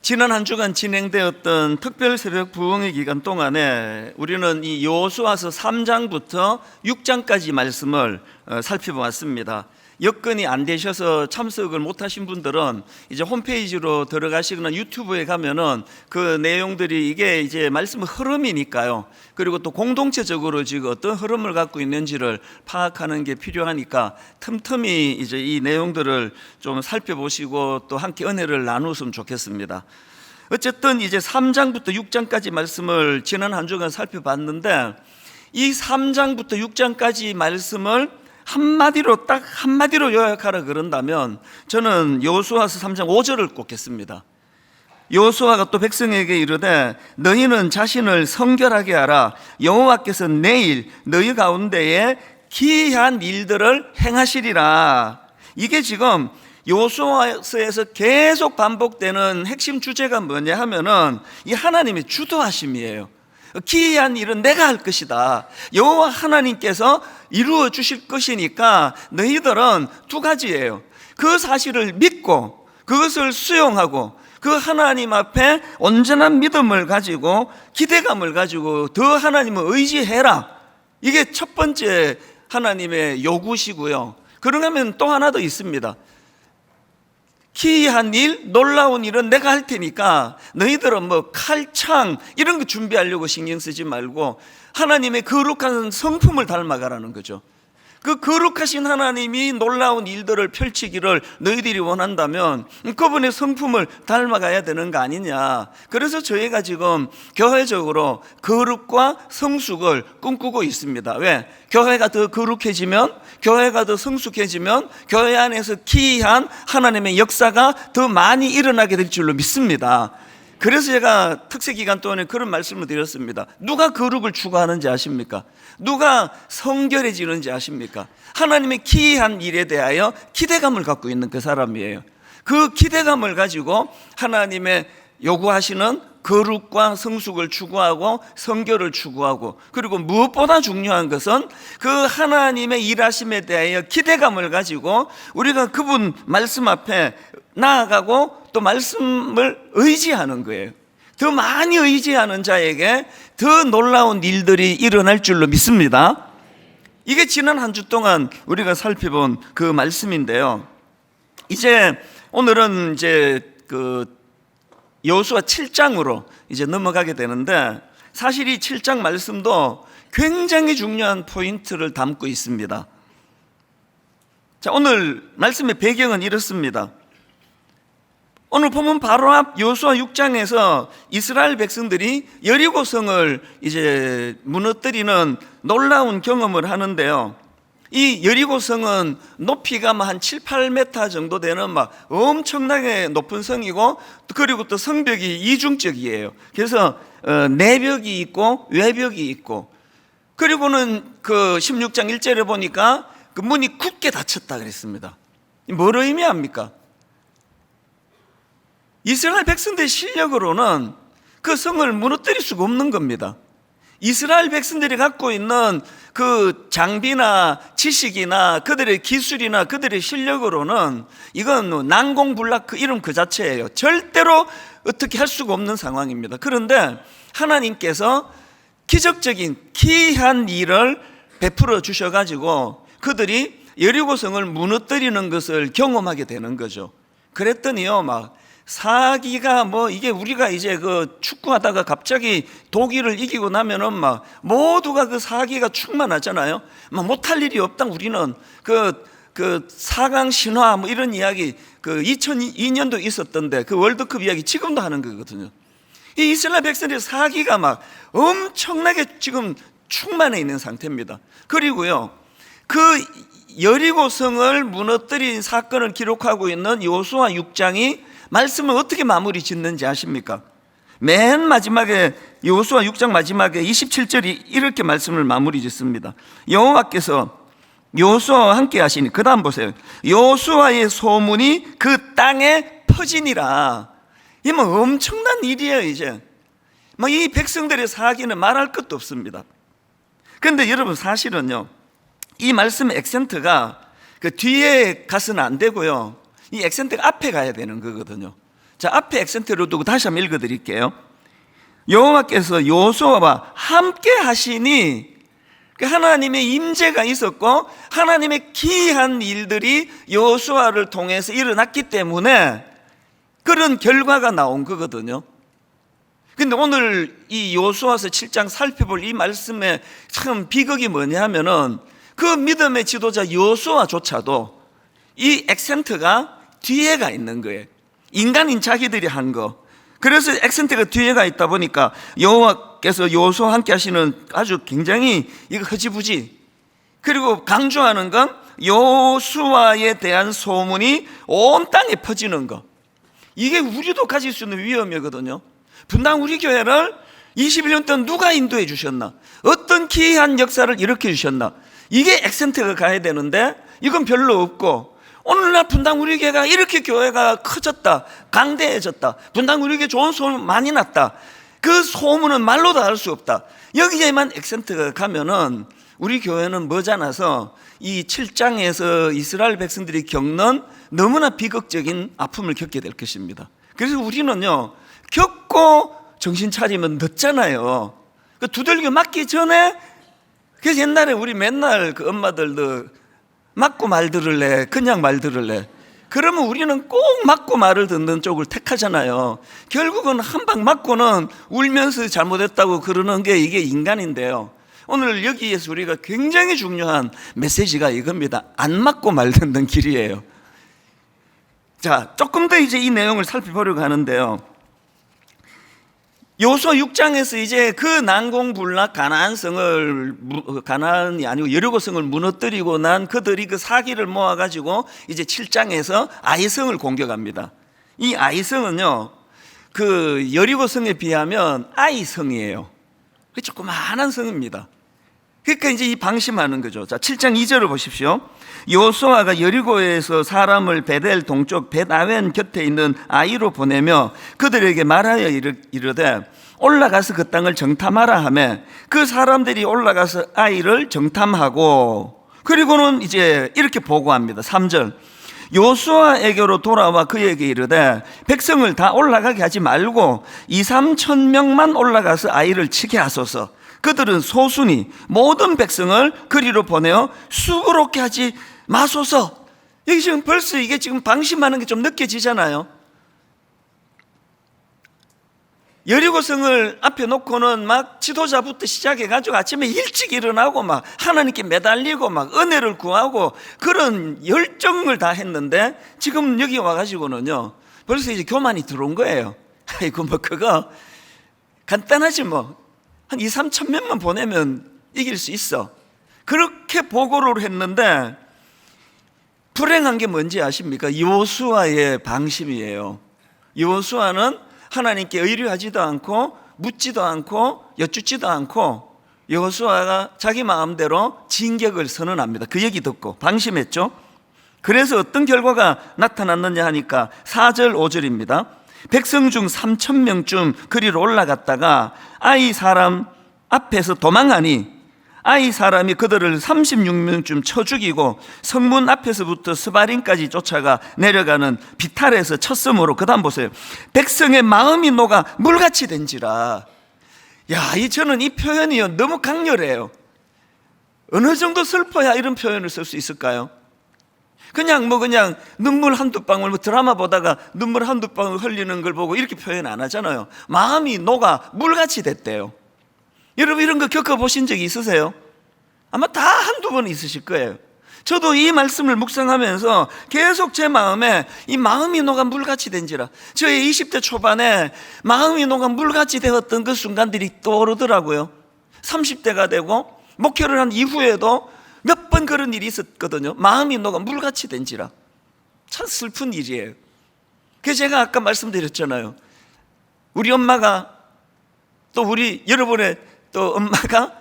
지난 한 주간 진행되었던 특별 새벽 부흥의 기간 동안에 우리는 이 여호수아서 3장부터 6장까지 말씀을 살펴보았습니다. 여건이 안 되셔서 참석을 못하신 분들은 이제 홈페이지로 들어가시거나 유튜브에 가면은 그 내용들이 이게 이제 말씀의 흐름이니까요. 그리고 또 공동체적으로 지금 어떤 흐름을 갖고 있는지를 파악하는 게 필요하니까 틈틈이 이제 이 내용들을 좀 살펴보시고 또 함께 은혜를 나누었으면 좋겠습니다. 어쨌든 이제 3장부터 6장까지 말씀을 지난 한 주간 살펴봤는데, 이 3장부터 6장까지 말씀을 한마디로 딱 한마디로 요약하라 그런다면 저는 여호수아서 3장 5절을 꼽겠습니다. 여호수아가 또 백성에게 이르되 너희는 자신을 성결하게 하라. 여호와께서 내일 너희 가운데에 기이한 일들을 행하시리라. 이게 지금 여호수아서에서 계속 반복되는 핵심 주제가 뭐냐 하면은 이 하나님의 주도하심이에요. 기이한 일은 내가 할 것이다. 여호와 하나님께서 이루어 주실 것이니까 너희들은 두 가지예요. 그 사실을 믿고 그것을 수용하고 그 하나님 앞에 온전한 믿음을 가지고 기대감을 가지고 더 하나님을 의지해라. 이게 첫 번째 하나님의 요구시고요. 그러면 또 하나 더 있습니다. 기이한 일, 놀라운 일은 내가 할 테니까 너희들은 뭐 칼, 창 이런 거 준비하려고 신경 쓰지 말고 하나님의 거룩한 성품을 닮아가라는 거죠. 그 거룩하신 하나님이 놀라운 일들을 펼치기를 너희들이 원한다면 그분의 성품을 닮아가야 되는 거 아니냐. 그래서 저희가 지금 교회적으로 거룩과 성숙을 꿈꾸고 있습니다. 왜? 교회가 더 거룩해지면, 교회가 더 성숙해지면 교회 안에서 기이한 하나님의 역사가 더 많이 일어나게 될 줄로 믿습니다. 그래서 제가 특세기간 동안에 그런 말씀을 드렸습니다. 누가 거룩을 추구하는지 아십니까? 누가 성결해지는지 아십니까? 하나님의 기이한 일에 대하여 기대감을 갖고 있는 그 사람이에요. 그 기대감을 가지고 하나님의 요구하시는 거룩과 성숙을 추구하고 성결을 추구하고, 그리고 무엇보다 중요한 것은 그 하나님의 일하심에 대하여 기대감을 가지고 우리가 그분 말씀 앞에 나아가고 또 말씀을 의지하는 거예요. 더 많이 의지하는 자에게 더 놀라운 일들이 일어날 줄로 믿습니다. 이게 지난 한 주 동안 우리가 살펴본 그 말씀인데요. 이제 오늘은 이제 여호수아 7장으로 이제 넘어가게 되는데, 사실 이 7장 말씀도 굉장히 중요한 포인트를 담고 있습니다. 자, 오늘 말씀의 배경은 이렇습니다. 오늘 보면 바로 앞 여호수아 6장에서 이스라엘 백성들이 여리고성을 이제 무너뜨리는 놀라운 경험을 하는데요. 이 여리고성은 높이가 한 7, 8m 정도 되는 막 엄청나게 높은 성이고, 그리고 또 성벽이 이중적이에요. 그래서 내벽이 있고 외벽이 있고, 그리고는 그 16장 1절에 보니까 그 문이 굳게 닫혔다 그랬습니다. 뭘 의미합니까? 이스라엘 백성들의 실력으로는 그 성을 무너뜨릴 수가 없는 겁니다. 이스라엘 백성들이 갖고 있는 그 장비나 지식이나 그들의 기술이나 그들의 실력으로는 이건 난공불락 그 이름 그 자체예요. 절대로 어떻게 할 수가 없는 상황입니다. 그런데 하나님께서 기적적인 기이한 일을 베풀어 주셔가지고 그들이 여리고성을 무너뜨리는 것을 경험하게 되는 거죠. 그랬더니요, 막 사기가 뭐 이게 우리가 이제 그 축구하다가 갑자기 독일을 이기고 나면은 막 모두가 그 사기가 충만하잖아요. 막 못할 일이 없다. 우리는 그 4강 신화 뭐 이런 이야기 그 2002년도 있었던데 그 월드컵 이야기 지금도 하는 거거든요. 이 이스라엘 백성들의 사기가 막 엄청나게 지금 충만해 있는 상태입니다. 그리고요, 그 여리고성을 무너뜨린 사건을 기록하고 있는 여호수아 6장이 말씀을 어떻게 마무리 짓는지 아십니까? 맨 마지막에 여호수아 6장 마지막에 27절이 이렇게 말씀을 마무리 짓습니다. 여호와께서 여호수아와 함께 하시니, 그 다음 보세요. 여호수아의 소문이 그 땅에 퍼지니라. 이 뭐 엄청난 일이에요. 이제 뭐 이 백성들의 사기는 말할 것도 없습니다. 그런데 여러분, 사실은요, 이 말씀의 액센트가 그 뒤에 가서는 안 되고요, 이 액센트가 앞에 가야 되는 거거든요. 자, 앞에 액센트를 두고 다시 한번 읽어드릴게요. 여호와께서 여호수아와 함께 하시니, 하나님의 임재가 있었고 하나님의 기이한 일들이 여호수아를 통해서 일어났기 때문에 그런 결과가 나온 거거든요. 근데 오늘 이 여호수아서 7장 살펴볼 이 말씀의 참 비극이 뭐냐면은 그 믿음의 지도자 여호수아조차도 이 액센트가 뒤에가 있는 거예요. 인간인 자기들이 한 거. 그래서 액센트가 뒤에가 있다 보니까 여호와께서 여호수아와 함께 하시는 아주 굉장히 이거 흐지부지, 그리고 강조하는 건 여호수아에 대한 소문이 온 땅에 퍼지는 거. 이게 우리도 가질 수 있는 위험이거든요. 분당 우리 교회를 21년 동안 누가 인도해 주셨나, 어떤 기이한 역사를 일으켜 주셨나, 이게 액센트가 가야 되는데 이건 별로 없고, 오늘날 분당 우리 교회가 이렇게 교회가 커졌다, 강대해졌다, 분당 우리 교회 좋은 소문 많이 났다, 그 소문은 말로도 알 수 없다, 여기에만 액센트가 가면은 우리 교회는 머지않아서 이 7장에서 이스라엘 백성들이 겪는 너무나 비극적인 아픔을 겪게 될 것입니다. 그래서 우리는요, 겪고 정신 차리면 늦잖아요. 그 두들겨 맞기 전에, 그래서 옛날에 우리 맨날 그 엄마들도 맞고 말 들을래, 그냥 말 들을래, 그러면 우리는 꼭 맞고 말을 듣는 쪽을 택하잖아요. 결국은 한 방 맞고는 울면서 잘못했다고 그러는 게 이게 인간인데요. 오늘 여기에서 우리가 굉장히 중요한 메시지가 이겁니다. 안 맞고 말 듣는 길이에요. 자, 조금 더 이제 이 내용을 살펴보려고 하는데요. 여호수아 6장에서 이제 그 난공불락 가나안이 아니고 여리고성을 무너뜨리고 난 그들이 그 사기를 모아가지고 이제 7장에서 아이성을 공격합니다. 이 아이성은요, 그 여리고성에 비하면 아이성이에요. 조그마한 성입니다. 그러니까 이제 이 방심하는 거죠. 자, 7장 2절을 보십시오. 여호수아가 여리고에서 사람을 베델 동쪽 벳아웬 곁에 있는 아이로 보내며 그들에게 말하여 이르되 올라가서 그 땅을 정탐하라 하며 그 사람들이 올라가서 아이를 정탐하고, 그리고는 이제 이렇게 보고합니다. 3절. 여호수아에게로 돌아와 그에게 이르되 백성을 다 올라가게 하지 말고 2-3천 명만 올라가서 아이를 치게 하소서. 그들은 소수니 모든 백성을 그리로 보내어 수고롭게 하지 마소서. 여기 지금 벌써 이게 지금 방심하는 게 좀 느껴지잖아요. 여리고성을 앞에 놓고는 막 지도자부터 시작해가지고 아침에 일찍 일어나고 막 하나님께 매달리고 막 은혜를 구하고 그런 열정을 다 했는데, 지금 여기 와가지고는요 벌써 이제 교만이 들어온 거예요. 아이고 뭐 그거 간단하지 뭐, 한 2-3천 명만 보내면 이길 수 있어, 그렇게 보고를 했는데 불행한 게 뭔지 아십니까? 여호수아의 방심이에요. 여호수아는 하나님께 의뢰하지도 않고 묻지도 않고 여쭙지도 않고 여호수아가 자기 마음대로 진격을 선언합니다. 그 얘기 듣고 방심했죠. 그래서 어떤 결과가 나타났느냐 하니까 4절 5절입니다. 백성 중 3천 명쯤 그리로 올라갔다가 아이 사람 앞에서 도망하니 아이 사람이 그들을 36명쯤 쳐 죽이고 성문 앞에서부터 스바림까지 쫓아가 내려가는 비탈에서 쳤으므로, 그 다음 보세요. 백성의 마음이 녹아 물같이 된지라. 저는 이 표현이요 너무 강렬해요. 어느 정도 슬퍼야 이런 표현을 쓸 수 있을까요? 그냥 눈물 한두 방울, 드라마 보다가 눈물 한두 방울 흘리는 걸 보고 이렇게 표현 안 하잖아요. 마음이 녹아 물같이 됐대요. 여러분 이런 거 겪어보신 적이 있으세요? 아마 다 한두 번 있으실 거예요. 저도 이 말씀을 묵상하면서 계속 제 마음에 이 마음이 녹아 물같이 된지라, 저의 20대 초반에 마음이 녹아 물같이 되었던 그 순간들이 떠오르더라고요. 30대가 되고 목회를 한 이후에도 몇 번 그런 일이 있었거든요. 마음이 녹아 물같이 된지라. 참 슬픈 일이에요. 그래서 제가 아까 말씀드렸잖아요. 우리 엄마가, 또 우리 여러분의 또 엄마가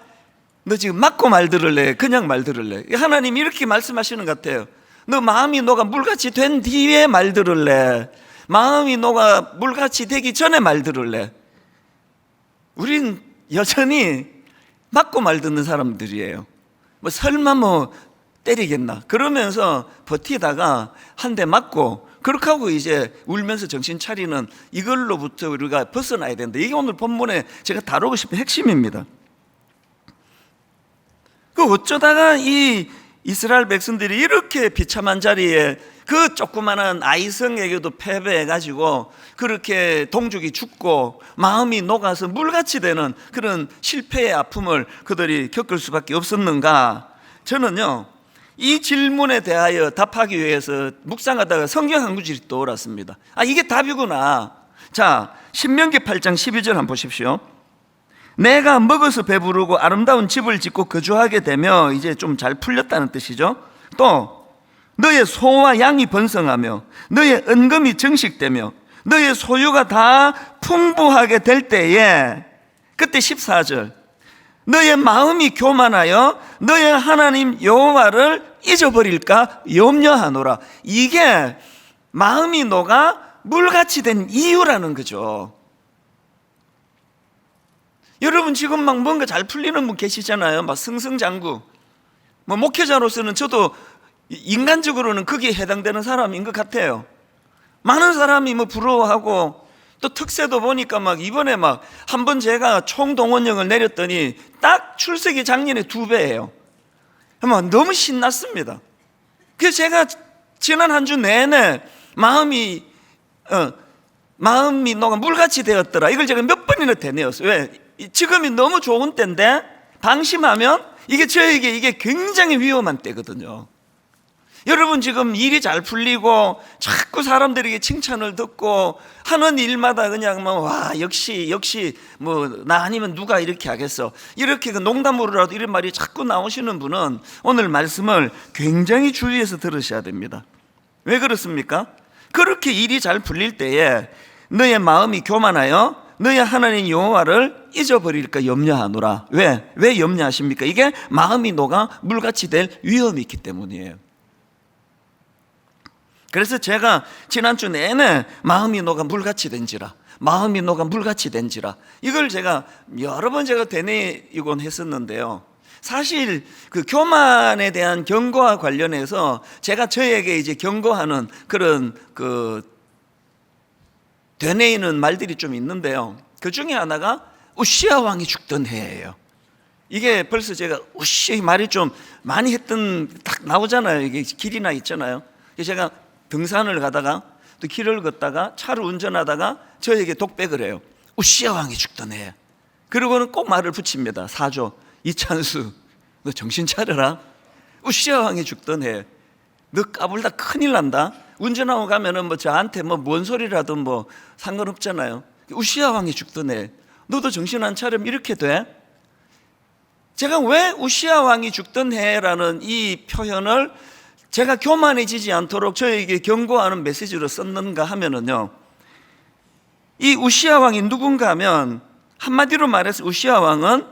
너 지금 맞고 말 들을래, 그냥 말 들을래? 하나님이 이렇게 말씀하시는 것 같아요. 너 마음이 녹아 물같이 된 뒤에 말 들을래, 마음이 녹아 물같이 되기 전에 말 들을래? 우린 여전히 맞고 말 듣는 사람들이에요. 설마 때리겠나 그러면서 버티다가 한 대 맞고 그렇게 하고 이제 울면서 정신 차리는 이걸로부터 우리가 벗어나야 된다. 이게 오늘 본문에 제가 다루고 싶은 핵심입니다. 그 어쩌다가 이 이스라엘 백성들이 이렇게 비참한 자리에 그 조그마한 아이성에게도 패배해가지고 그렇게 동족이 죽고 마음이 녹아서 물같이 되는 그런 실패의 아픔을 그들이 겪을 수밖에 없었는가? 저는요, 이 질문에 대하여 답하기 위해서 묵상하다가 성경 한 구절이 떠올랐습니다. 이게 답이구나. 자, 신명기 8장 12절 한번 보십시오. 내가 먹어서 배부르고 아름다운 집을 짓고 거주하게 되며, 이제 좀 잘 풀렸다는 뜻이죠. 또 너의 소와 양이 번성하며 너의 은금이 정식되며 너의 소유가 다 풍부하게 될 때에, 그때 14절, 너의 마음이 교만하여 너의 하나님 여호와를 잊어버릴까 염려하노라. 이게 마음이 녹아 물같이 된 이유라는 거죠. 여러분 지금 막 뭔가 잘 풀리는 분 계시잖아요. 막 승승장구. 뭐 목회자로서는 저도 인간적으로는 거기에 해당되는 사람인 것 같아요. 많은 사람이 뭐 부러워하고, 또 특세도 보니까 막 이번에 막 한 번 제가 총동원령을 내렸더니 딱 출석이 작년에 2배예요. 너무 신났습니다. 그래서 제가 지난 한 주 내내 마음이 녹아 물같이 되었더라. 이걸 제가 몇 번이나 되뇌었어요. 왜? 지금이 너무 좋은 때인데 방심하면 이게 저에게 이게 굉장히 위험한 때거든요. 여러분 지금 일이 잘 풀리고 자꾸 사람들에게 칭찬을 듣고 하는 일마다 그냥 뭐 와 역시 뭐 나 아니면 누가 이렇게 하겠어, 이렇게 농담으로라도 이런 말이 자꾸 나오시는 분은 오늘 말씀을 굉장히 주의해서 들으셔야 됩니다. 왜 그렇습니까? 그렇게 일이 잘 풀릴 때에 너의 마음이 교만하여 너의 하나님 여호와를 잊어버릴까 염려하노라. 왜 염려하십니까? 이게 마음이 녹아 물같이 될 위험이 있기 때문이에요. 그래서 제가 지난주 내내 마음이 녹아 물같이 된지라, 마음이 녹아 물같이 된지라, 이걸 제가 여러 번 제가 되뇌이곤 했었는데요. 사실 그 교만에 대한 경고와 관련해서 제가 저에게 이제 경고하는 그런 그 되뇌이는 말들이 좀 있는데요. 그 중에 하나가 우시야 왕이 죽던 해예요. 이게 벌써 제가 우시 말이 좀 많이 했던 딱 나오잖아요. 이게 길이나 있잖아요. 제가 등산을 가다가 또 길을 걷다가 차를 운전하다가 저에게 독백을 해요. 우시야 왕이 죽던 해. 그리고는 꼭 말을 붙입니다. 사조 이찬수, 너 정신 차려라. 우시야 왕이 죽던 해. 너 까불다 큰일 난다. 운전하고 가면은 뭐 저한테 뭐 뭔 소리라도 뭐 상관없잖아요. 우시야 왕이 죽던 해. 너도 정신 안 차리면 이렇게 돼? 제가 왜 우시야 왕이 죽던 해라는 이 표현을 제가 교만해지지 않도록 저에게 경고하는 메시지로 썼는가 하면은요, 이 우시야 왕이 누군가 하면, 한마디로 말해서 우시야 왕은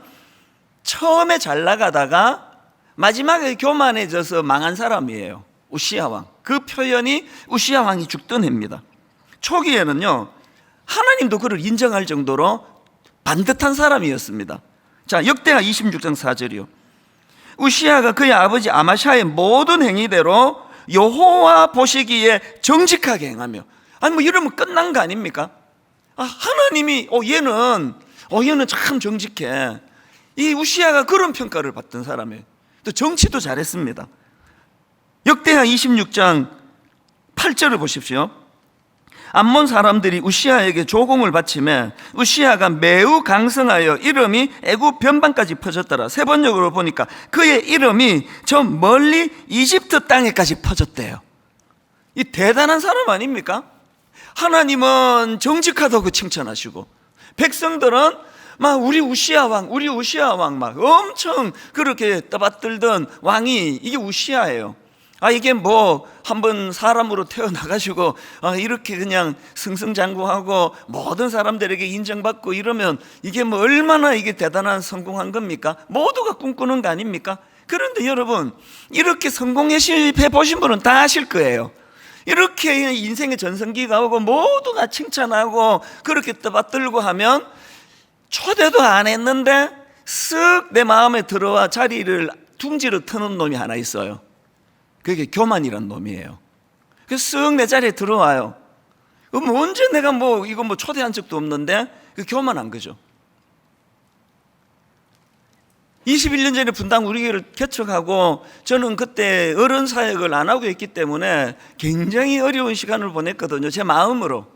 처음에 잘 나가다가 마지막에 교만해져서 망한 사람이에요. 우시야 왕. 그 표현이 우시야 왕이 죽던 해입니다. 초기에는요, 하나님도 그를 인정할 정도로 반듯한 사람이었습니다. 자, 역대하 26장 4절이요. 우시야가 그의 아버지 아마샤의 모든 행위대로 여호와 보시기에 정직하게 행하며. 아니 뭐 이러면 끝난 거 아닙니까? 하나님이 얘는 참 정직해. 이 우시야가 그런 평가를 받던 사람이에요. 또 정치도 잘했습니다. 역대하 26장 8절을 보십시오. 암몬 사람들이 우시야에게 조공을 바치매 우시야가 매우 강성하여 이름이 애굽 변방까지 퍼졌더라. 세 번역으로 보니까 그의 이름이 저 멀리 이집트 땅에까지 퍼졌대요. 이 대단한 사람 아닙니까? 하나님은 정직하다고 칭찬하시고, 백성들은 막 우리 우시야 왕 막 엄청 그렇게 떠받들던 왕이 이게 우시야예요. 이게 뭐 한번 사람으로 태어나가지고 이렇게 그냥 승승장구하고 모든 사람들에게 인정받고 이러면 이게 뭐 얼마나 이게 대단한 성공한 겁니까? 모두가 꿈꾸는 거 아닙니까? 그런데 여러분, 이렇게 성공해 보신 분은 다 아실 거예요. 이렇게 인생의 전성기가 오고 모두가 칭찬하고 그렇게 떠받들고 하면 초대도 안 했는데 쓱 내 마음에 들어와 자리를 둥지로 트는 놈이 하나 있어요. 그게 교만이란 놈이에요. 그래서 쓱 내 자리에 들어와요. 그럼 언제 내가 이거 초대한 적도 없는데 교만한 거죠. 21년 전에 분당 우리 교회를 개척하고 저는 그때 어른 사역을 안 하고 있기 때문에 굉장히 어려운 시간을 보냈거든요. 제 마음으로.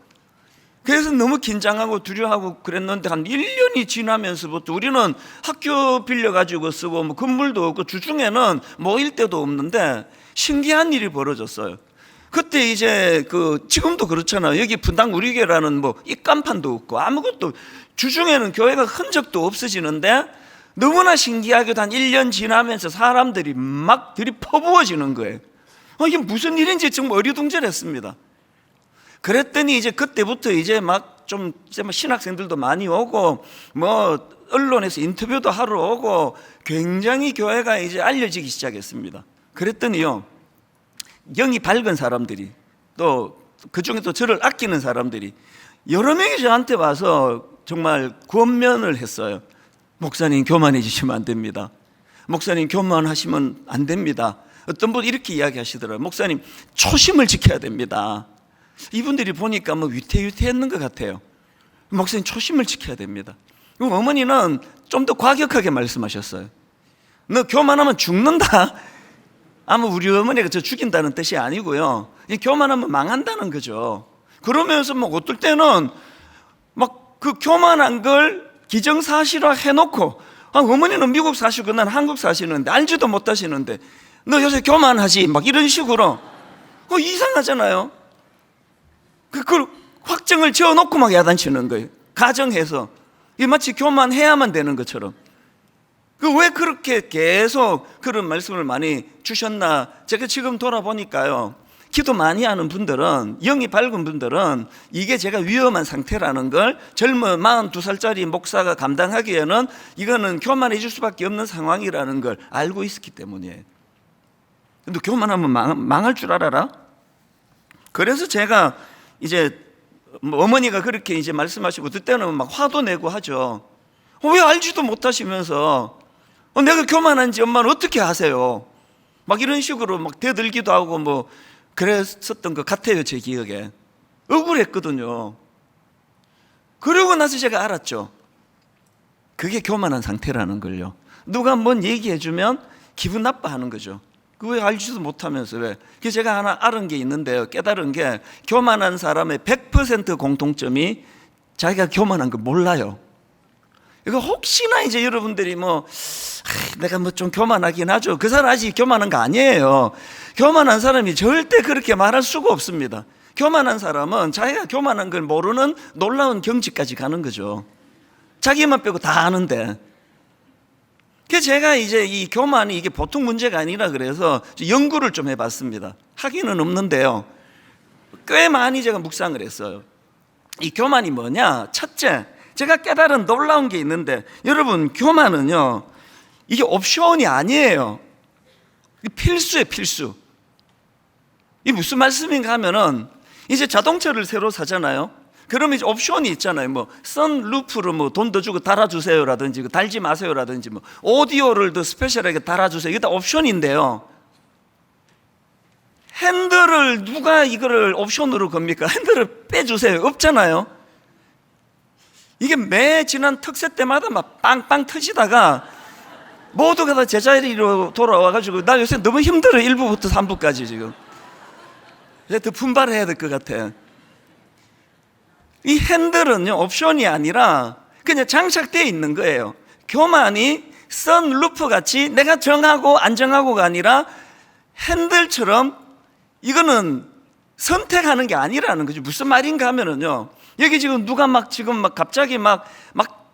그래서 너무 긴장하고 두려워하고 그랬는데 한 1년이 지나면서부터 우리는 학교 빌려가지고 쓰고 건물도 없고 주중에는 모일 때도 없는데 신기한 일이 벌어졌어요. 그때 이제 지금도 그렇잖아요. 여기 분당 우리 교회라는 입간판도 없고 아무것도, 주중에는 교회가 흔적도 없어지는데 너무나 신기하게도 한 1년 지나면서 사람들이 막 들이퍼부어지는 거예요. 이게 무슨 일인지 정말 어리둥절했습니다. 그랬더니 이제 그때부터 이제 신학생들도 많이 오고 언론에서 인터뷰도 하러 오고 굉장히 교회가 이제 알려지기 시작했습니다. 그랬더니요, 영이 밝은 사람들이, 또 그중에 또 저를 아끼는 사람들이 여러 명이 저한테 와서 정말 권면을 했어요. 목사님, 교만해지시면 안 됩니다. 목사님, 교만하시면 안 됩니다. 어떤 분 이렇게 이야기하시더라고요. 목사님, 초심을 지켜야 됩니다. 이분들이 보니까 위태위태했는 것 같아요. 목사님, 초심을 지켜야 됩니다. 어머니는 좀 더 과격하게 말씀하셨어요. 너 교만하면 죽는다. 아마 우리 어머니가 저 죽인다는 뜻이 아니고요, 교만하면 망한다는 거죠. 그러면서 어떨 때는 그 교만한 걸 기정사실화 해놓고, 어머니는 미국 사시고 난 한국 사시는데 알지도 못하시는데 너 요새 교만하지? 이런 식으로. 이상하잖아요. 그걸 확정을 지어놓고 야단치는 거예요. 가정해서. 마치 교만해야만 되는 것처럼. 왜 그렇게 계속 그런 말씀을 많이 주셨나? 제가 지금 돌아보니까요, 기도 많이 하는 분들은, 영이 밝은 분들은 이게 제가 위험한 상태라는 걸 젊은 42살짜리 목사가 감당하기에는 이거는 교만해질 수밖에 없는 상황이라는 걸 알고 있었기 때문이에요. 근데 교만하면 망할 줄 알아라? 그래서 제가 이제 어머니가 그렇게 이제 말씀하시고 그때는 화도 내고 하죠. 왜 알지도 못하시면서 내가 교만한지 엄마는 어떻게 아세요? 이런 식으로 대들기도 하고 그랬었던 것 같아요. 제 기억에 억울했거든요. 그러고 나서 제가 알았죠. 그게 교만한 상태라는 걸요. 누가 뭔 얘기해주면 기분 나빠하는 거죠. 왜 알지도 못하면서 왜? 그래서 제가 하나 알은 게 있는데요, 깨달은 게, 교만한 사람의 100% 공통점이 자기가 교만한 걸 몰라요. 이거 혹시나 이제 여러분들이 내가 좀 교만하긴 하죠. 그 사람 아직 교만한 거 아니에요. 교만한 사람이 절대 그렇게 말할 수가 없습니다. 교만한 사람은 자기가 교만한 걸 모르는 놀라운 경지까지 가는 거죠. 자기만 빼고 다 아는데. 그래서 제가 이제 이 교만이 이게 보통 문제가 아니라 그래서 연구를 좀 해봤습니다. 하기는 없는데요, 꽤 많이 제가 묵상을 했어요. 이 교만이 뭐냐? 첫째, 제가 깨달은 놀라운 게 있는데, 여러분, 교만은요, 이게 옵션이 아니에요. 필수예요, 필수. 이게 무슨 말씀인가 하면은, 이제 자동차를 새로 사잖아요. 그러면 이제 옵션이 있잖아요. 선루프로 돈 더 주고 달아주세요라든지, 달지 마세요라든지, 오디오를 더 스페셜하게 달아주세요. 이게 다 옵션인데요, 핸들을 누가 이거를 옵션으로 겁니까? 핸들을 빼주세요. 없잖아요. 이게 매 지난 특세 때마다 빵빵 터지다가 모두가 다 제자리로 돌아와가지고 나 요새 너무 힘들어. 1부부터 3부까지 지금. 이제 더 분발해야 될 것 같아. 이 핸들은요, 옵션이 아니라 그냥 장착되어 있는 거예요. 교만이 선루프 같이 내가 정하고 안 정하고가 아니라 핸들처럼 이거는 선택하는 게 아니라는 거죠. 무슨 말인가 하면은요, 여기 지금 누가 지금 갑자기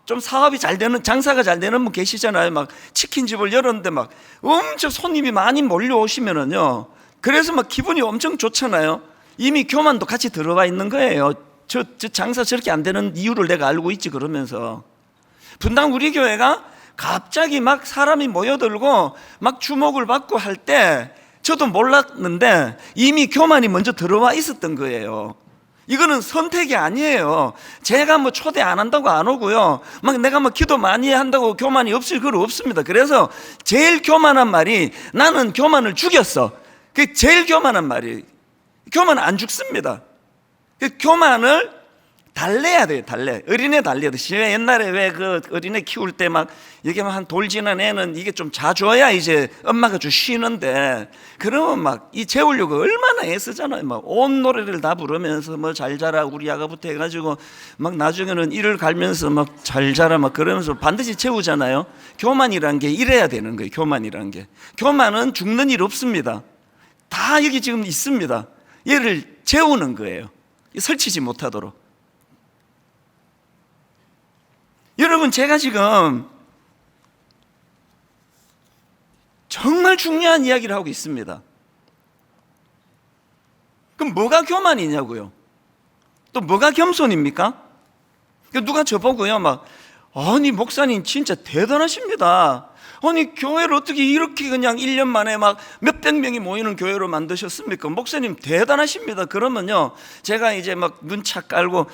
좀 사업이 잘 되는, 장사가 잘 되는 분 계시잖아요. 치킨집을 열었는데 엄청 손님이 많이 몰려오시면은요, 그래서 기분이 엄청 좋잖아요. 이미 교만도 같이 들어가 있는 거예요. 저 장사 저렇게 안 되는 이유를 내가 알고 있지. 그러면서 분당 우리 교회가 갑자기 사람이 모여들고 주목을 받고 할 때 저도 몰랐는데 이미 교만이 먼저 들어와 있었던 거예요. 이거는 선택이 아니에요. 제가 초대 안 한다고 안 오고요, 내가 기도 많이 한다고 교만이 없을 거 없습니다. 그래서 제일 교만한 말이 나는 교만을 죽였어. 그게 제일 교만한 말이. 교만은 안 죽습니다. 교만을 달래야 돼요. 어린애 달래듯이. 옛날에 왜 그 어린애 키울 때 막 이게 막 한 돌 지난 애는 이게 좀 자줘야 이제 엄마가 좀 쉬는데, 그러면 막 이 재우려고 얼마나 애쓰잖아요. 막 온 노래를 다 부르면서 뭐 잘 자라 우리 아가부터 해가지고 막 나중에는 이를 갈면서 막 잘 자라 막 그러면서 반드시 재우잖아요. 교만이란 게 이래야 되는 거예요. 교만이란 게. 교만은 죽는 일 없습니다. 다 여기 지금 있습니다. 얘를 재우는 거예요. 설치지 못하도록. 여러분, 제가 지금 정말 중요한 이야기를 하고 있습니다. 그럼 뭐가 교만이냐고요? 또 뭐가 겸손입니까? 누가 저보고요 막, 아니 목사님 진짜 대단하십니다. 아니 교회를 어떻게 이렇게 그냥 1년 만에 막 몇백 명이 모이는 교회로 만드셨습니까? 목사님 대단하십니다. 그러면요 제가 이제 막 눈착 깔고,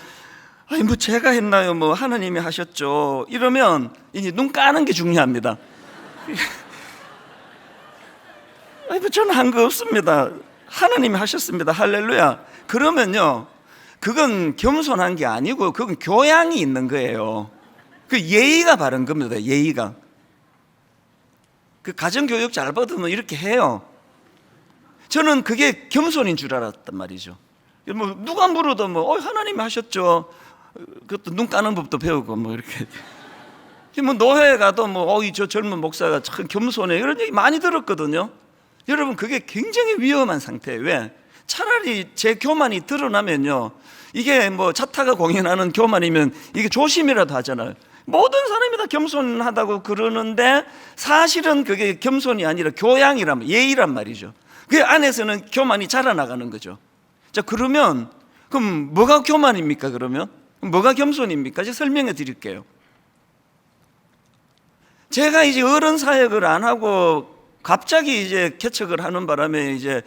아니 뭐 제가 했나요? 뭐 하나님이 하셨죠. 이러면 이제 눈 까는 게 중요합니다. 아니 뭐 저는 한 거 없습니다. 하나님이 하셨습니다. 할렐루야. 그러면요 그건 겸손한 게 아니고 그건 교양이 있는 거예요. 그 예의가 바른 겁니다. 예의가. 그 가정교육 잘 받으면 이렇게 해요. 저는 그게 겸손인 줄 알았단 말이죠. 뭐 누가 물어도 뭐 하나님이 하셨죠. 그것도 눈 까는 법도 배우고 뭐 이렇게. 뭐 노회에 가도 뭐 저 젊은 목사가 참 겸손해 이런 얘기 많이 들었거든요. 여러분 그게 굉장히 위험한 상태예요. 왜? 차라리 제 교만이 드러나면요 이게 뭐 자타가 공연하는 교만이면 이게 조심이라도 하잖아요. 모든 사람이 다 겸손하다고 그러는데 사실은 그게 겸손이 아니라 교양이란, 예의란 말이죠. 그 안에서는 교만이 자라나가는 거죠. 자, 그러면 그럼 뭐가 교만입니까? 그러면 뭐가 겸손입니까? 제가 설명해 드릴게요. 제가 이제 어른 사역을 안 하고 갑자기 이제 개척을 하는 바람에 이제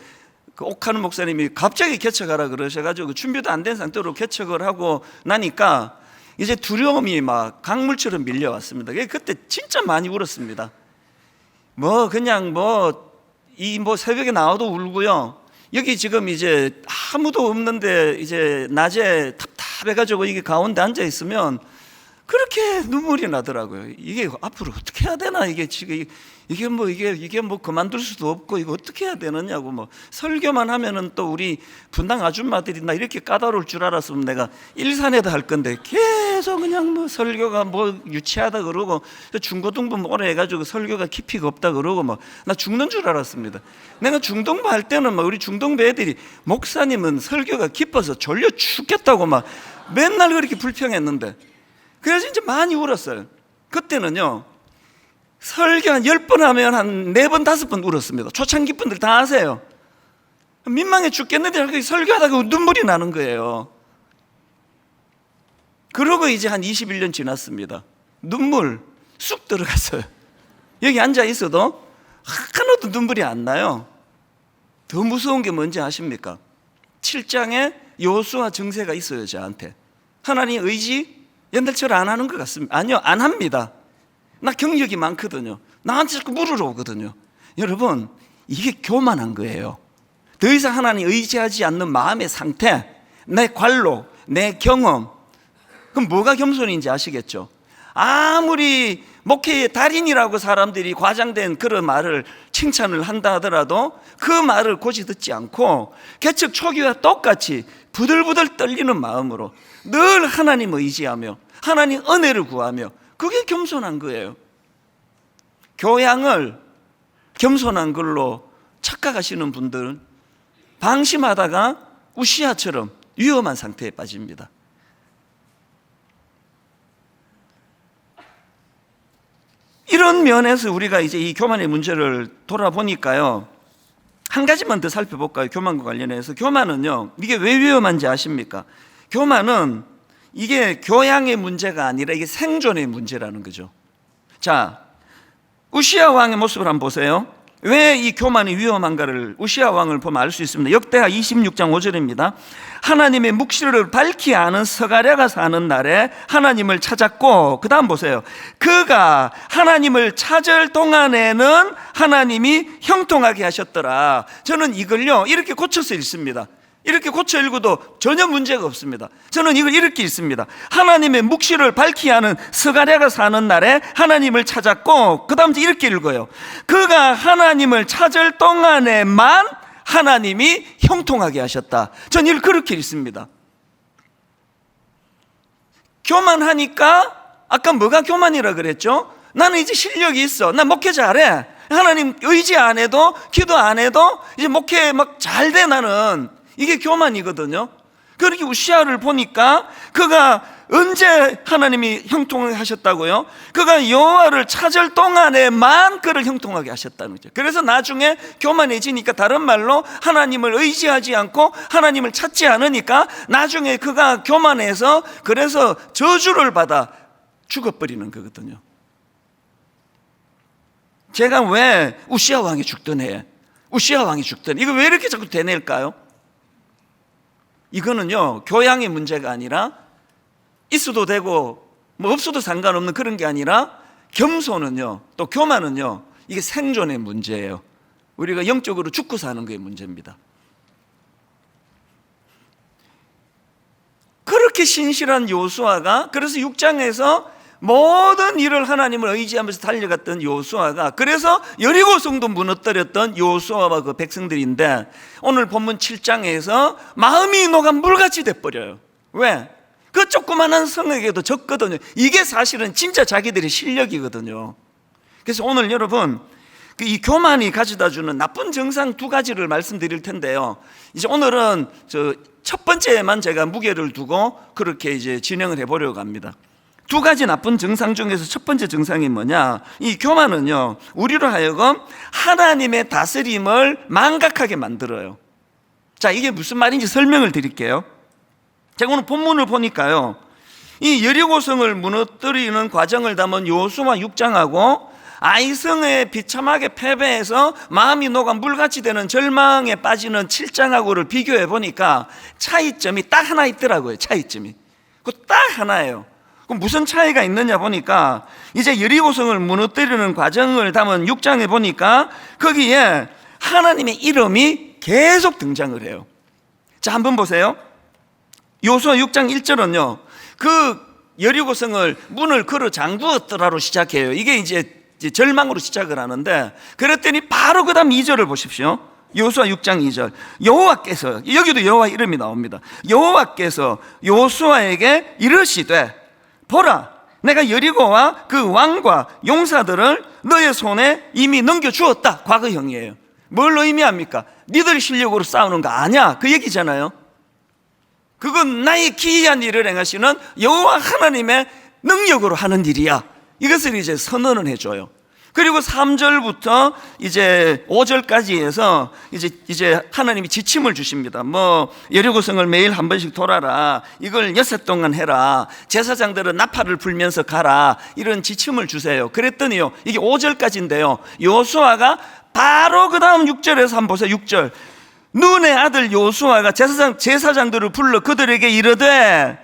그 옥하는 목사님이 갑자기 개척하라 그러셔가지고 준비도 안 된 상태로 개척을 하고 나니까 이제 두려움이 막 강물처럼 밀려왔습니다. 그때 진짜 많이 울었습니다. 뭐 그냥 뭐 새벽에 나와도 울고요. 여기 지금 이제 아무도 없는데 이제 낮에 답답해가지고 이게 가운데 앉아 있으면 그렇게 눈물이 나더라고요. 이게 앞으로 어떻게 해야 되나, 이게 지금 이게 뭐 그만둘 수도 없고 이거 어떻게 해야 되느냐고. 뭐 설교만 하면은 또 우리 분당 아줌마들이 나 이렇게 까다로울 줄 알았으면 내가 일산에도 할 건데 계속 그냥 뭐 설교가 뭐 유치하다 그러고 중고등부 오래 해가지고 설교가 깊이가 없다 그러고 뭐 나 죽는 줄 알았습니다. 내가 중동부 할 때는 막 우리 중동부 애들이 목사님은 설교가 깊어서 졸려 죽겠다고 막 맨날 그렇게 불평했는데, 그래서 이제 많이 울었어요. 그때는요 설교 한 10번 하면 한 4번, 5번 울었습니다. 초창기 분들 다 아세요. 민망해 죽겠는데 설교하다가 눈물이 나는 거예요. 그러고 이제 한 21년 지났습니다. 눈물 쑥 들어갔어요. 여기 앉아 있어도 하나도 눈물이 안 나요. 더 무서운 게 뭔지 아십니까? 7장에 여호수아 증세가 있어요. 저한테 하나님 의지 옛날처럼 안 하는 것 같습니다. 아니요, 안 합니다. 나 경력이 많거든요. 나한테 자꾸 물으러 오거든요. 여러분 이게 교만한 거예요. 더 이상 하나님 의지하지 않는 마음의 상태, 내 관로, 내 경험. 그럼 뭐가 겸손인지 아시겠죠? 아무리 목회의 달인이라고 사람들이 과장된 그런 말을 칭찬을 한다 하더라도 그 말을 고지 듣지 않고 개척 초기와 똑같이 부들부들 떨리는 마음으로 늘 하나님 의지하며 하나님 은혜를 구하며, 그게 겸손한 거예요. 교양을 겸손한 걸로 착각하시는 분들은 방심하다가 우시아처럼 위험한 상태에 빠집니다. 이런 면에서 우리가 이제 이 교만의 문제를 돌아보니까요, 한 가지만 더 살펴볼까요? 교만과 관련해서. 교만은요, 이게 왜 위험한지 아십니까? 교만은 이게 교양의 문제가 아니라 이게 생존의 문제라는 거죠. 자, 우시아 왕의 모습을 한번 보세요. 왜 이 교만이 위험한가를 우시아 왕을 보면 알 수 있습니다. 역대하 26장 5절입니다. 하나님의 묵시를 밝히 아는 서가랴가 사는 날에 하나님을 찾았고, 그 다음 보세요. 그가 하나님을 찾을 동안에는 하나님이 형통하게 하셨더라. 저는 이걸요 이렇게 고쳐서 읽습니다. 이렇게 고쳐 읽어도 전혀 문제가 없습니다. 저는 이걸 이렇게 읽습니다. 하나님의 묵시를 밝히 하는 스가랴가 사는 날에 하나님을 찾았고, 그 다음 이렇게 읽어요. 그가 하나님을 찾을 동안에만 하나님이 형통하게 하셨다. 전 이걸 그렇게 읽습니다. 교만하니까, 아까 뭐가 교만이라 그랬죠? 나는 이제 실력이 있어, 나 목회 잘해, 하나님 의지 안 해도, 기도 안 해도 이제 목회 막 잘 돼, 나는. 이게 교만이거든요. 그렇게 우시아를 보니까 그가 언제 하나님이 형통하게 하셨다고요? 그가 여호와를 찾을 동안에만 그를 형통하게 하셨다는 거죠. 그래서 나중에 교만해지니까, 다른 말로 하나님을 의지하지 않고 하나님을 찾지 않으니까 나중에 그가 교만해서 그래서 저주를 받아 죽어버리는 거거든요. 제가 왜 우시아 왕이 죽던 해에, 우시아 왕이 죽던, 이거 왜 이렇게 자꾸 되낼까요? 이거는요, 교양의 문제가 아니라, 있어도 되고 뭐 없어도 상관없는 그런 게 아니라, 겸손은요, 또 교만은요, 이게 생존의 문제예요. 우리가 영적으로 죽고 사는 게 문제입니다. 그렇게 신실한 요수아가, 그래서 6장에서 모든 일을 하나님을 의지하면서 달려갔던 요수아가, 그래서 여리고성도 무너뜨렸던 요수아와 그 백성들인데, 오늘 본문 7장에서 마음이 녹아 물같이 돼버려요. 왜? 그 조그만한 성에게도 졌거든요. 이게 사실은 진짜 자기들의 실력이거든요. 그래서 오늘 여러분, 이 교만이 가져다주는 나쁜 정상 두 가지를 말씀드릴 텐데요. 이제 오늘은 첫 번째에만 제가 무게를 두고 그렇게 이제 진행을 해보려고 합니다. 두 가지 나쁜 정상 중에서 첫 번째 정상이 뭐냐? 이 교만은요, 우리로 하여금 하나님의 다스림을 망각하게 만들어요. 자, 이게 무슨 말인지 설명을 드릴게요. 제가 오늘 본문을 보니까요, 이 여리고성을 무너뜨리는 과정을 담은 요수아 6장하고 아이성에 비참하게 패배해서 마음이 녹아 물같이 되는 절망에 빠지는 7장하고를 비교해 보니까 차이점이 딱 하나 있더라고요. 차이점이 그 딱 하나예요. 그럼 무슨 차이가 있느냐 보니까, 이제 여리고성을 무너뜨리는 과정을 담은 6장에 보니까 거기에 하나님의 이름이 계속 등장을 해요. 자, 한번 보세요. 요수아 6장 1절은요, 그 여리고성을 문을 걸어 잠그었더라로 시작해요. 이게 이제 절망으로 시작을 하는데, 그랬더니 바로 그 다음 2절을 보십시오. 요수아 6장 2절. 여호와께서, 여기도 여호와 이름이 나옵니다. 여호와께서 요수아에게 이르시되, 보라, 내가 여리고와 그 왕과 용사들을 너의 손에 이미 넘겨주었다. 과거형이에요. 뭘 의미합니까? 니들 실력으로 싸우는 거 아니야, 그 얘기잖아요. 그건 나의 기이한 일을 행하시는 여호와 하나님의 능력으로 하는 일이야. 이것을 이제 선언을 해줘요. 그리고 3절부터 이제 5절까지 해서 이제 하나님이 지침을 주십니다. 뭐 여리고성을 매일 한 번씩 돌아라, 이걸 6해 동안 해라, 제사장들은 나팔을 불면서 가라, 이런 지침을 주세요. 그랬더니요, 이게 5절까지인데요, 요수아가 바로 그 다음 6절에서 한번 보세요. 6절. 눈의 아들 요수아가 제사장들을 불러 그들에게 이르되,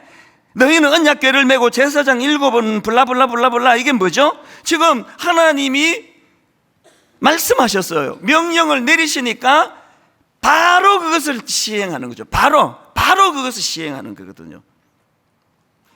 너희는 언약궤를 메고 제사장 7은 블라블라블라블라. 이게 뭐죠? 지금 하나님이 말씀하셨어요. 명령을 내리시니까 바로 그것을 시행하는 거죠. 바로 그것을 시행하는 거거든요.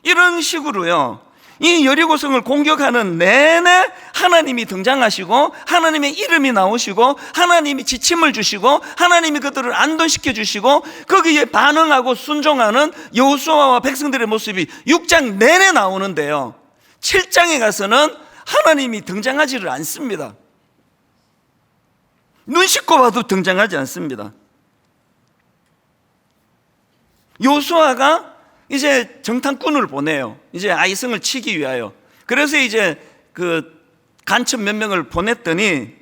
이런 식으로요, 이 여리고성을 공격하는 내내 하나님이 등장하시고, 하나님의 이름이 나오시고, 하나님이 지침을 주시고, 하나님이 그들을 안도시켜 주시고, 거기에 반응하고 순종하는 여호수아와 백성들의 모습이 6장 내내 나오는데요, 7장에 가서는 하나님이 등장하지를 않습니다. 눈 씻고 봐도 등장하지 않습니다. 여호수아가 이제 정탐꾼을 보내요. 이제 아이성을 치기 위하여. 그래서 이제 그 간첩 몇 명을 보냈더니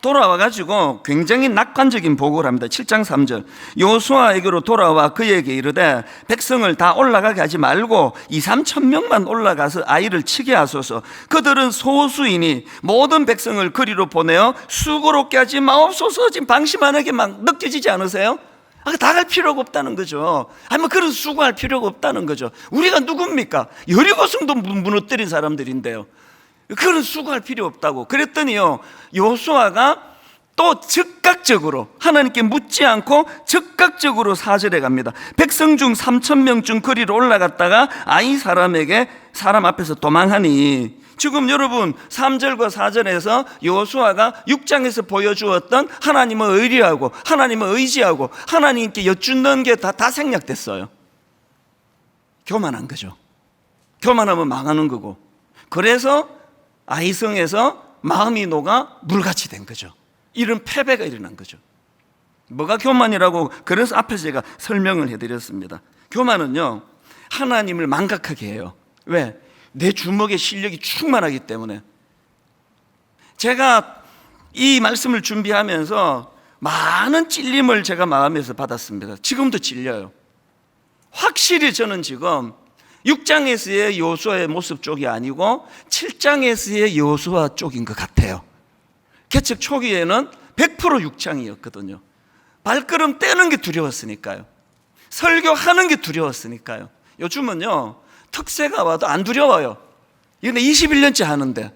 돌아와가지고 굉장히 낙관적인 보고를 합니다. 7장 3절. 여호수아에게로 돌아와 그에게 이르되, 백성을 다 올라가게 하지 말고 2-3천 명만 올라가서 아이를 치게 하소서. 그들은 소수이니 모든 백성을 그리로 보내어 수고롭게 하지 마옵소서. 지금 방심하게 막 느껴지지 않으세요? 다 갈 필요가 없다는 거죠. 아니 뭐 그런 수고할 필요가 없다는 거죠. 우리가 누굽니까? 여리고성도 무너뜨린 사람들인데요, 그런 수고할 필요 없다고. 그랬더니요, 여호수아가 또 즉각적으로 하나님께 묻지 않고 즉각적으로 4절에 갑니다. 백성 중 3,000명 중 거리로 올라갔다가 아이 사람 앞에서 도망하니. 지금 여러분 3절과 4절에서 여호수아가 6장에서 보여주었던 하나님을 의리하고 하나님을 의지하고 하나님께 여쭙는 게 다 생략됐어요. 교만한 거죠. 교만하면 망하는 거고. 그래서 아이성에서 마음이 녹아 물같이 된 거죠. 이런 패배가 일어난 거죠. 뭐가 교만이라고, 그래서 앞에서 제가 설명을 해드렸습니다. 교만은요, 하나님을 망각하게 해요. 왜? 내 주먹에 실력이 충만하기 때문에. 제가 이 말씀을 준비하면서 많은 찔림을 제가 마음에서 받았습니다. 지금도 찔려요. 확실히 저는 지금 6장에서의 여호수아의 모습 쪽이 아니고 7장에서의 여호수아 쪽인 것 같아요. 개척 초기에는 100% 6장이었거든요. 발걸음 떼는 게 두려웠으니까요. 설교하는 게 두려웠으니까요. 요즘은요, 특세가 와도 안 두려워요. 이건 21년째 하는데.